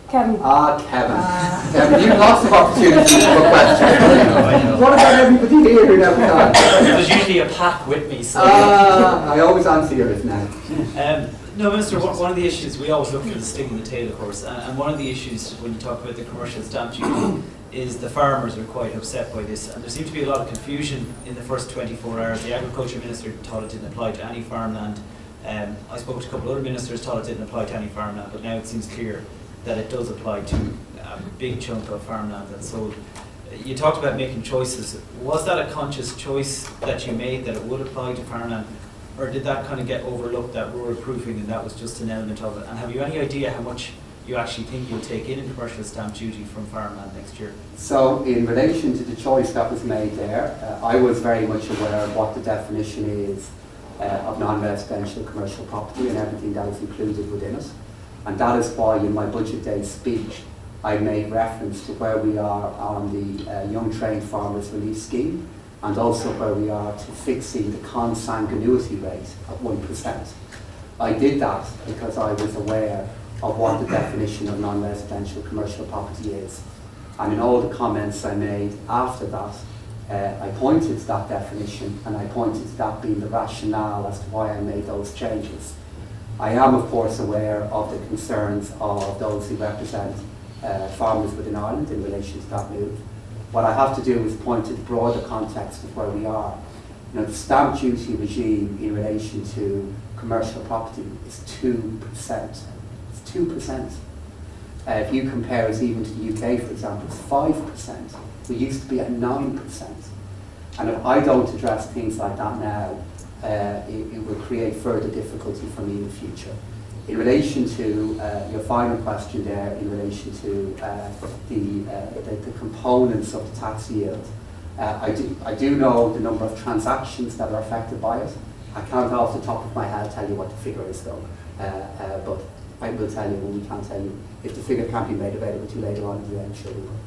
Kevin. Kevin. Kevin, you've lots of opportunities for questions. What about everybody here who never done? There's usually a pack with me, so. I always answer yours now. No, Minister, one of the issues, we always look for the sting in the tail, of course, and one of the issues when you talk about the commercial stamp duty is the farmers are quite upset by this, and there seems to be a lot of confusion in the first 24 hours. The Agriculture Minister thought it didn't apply to any farmland. I spoke to a couple of other ministers, thought it didn't apply to any farmland, but now it seems clear that it does apply to a big chunk of farmland that's sold. You talked about making choices. Was that a conscious choice that you made, that it would apply to farmland? Or did that kind of get overlooked, that rural proofing, and that was just an element of it? And have you any idea how much you actually think you'll take in commercial stamp duty from farmland next year? So in relation to the choice that was made there, I was very much aware of what the definition is of non-residential commercial property and everything that is included within it. And that is why in my budget day speech I made reference to where we are on the Young Trained Farmers Relief Scheme, and also where we are to fixing the consanguinity rate at 1%. I did that because I was aware of what the definition of non-residential commercial property is. And in all the comments I made after that, I pointed to that definition, and I pointed to that being the rationale as to why I made those changes. I am of course aware of the concerns of those who represent farmers within Ireland in relation to that move. What I have to do is point to the broader context of where we are. You know, the stamp duty regime in relation to commercial property is 2%. It's 2%. If you compare it even to the UK, for example, it's 5%. We used to be at 9%. And if I don't address things like that now, it will create further difficulty for me in the future. In relation to your final question there, in relation to the components of the tax yield, I do know the number of transactions that are affected by it. I can't off the top of my head tell you what the figure is though, but I will tell you when we can tell you. If the figure can't be made available to you later on in the day, I'm sure we will.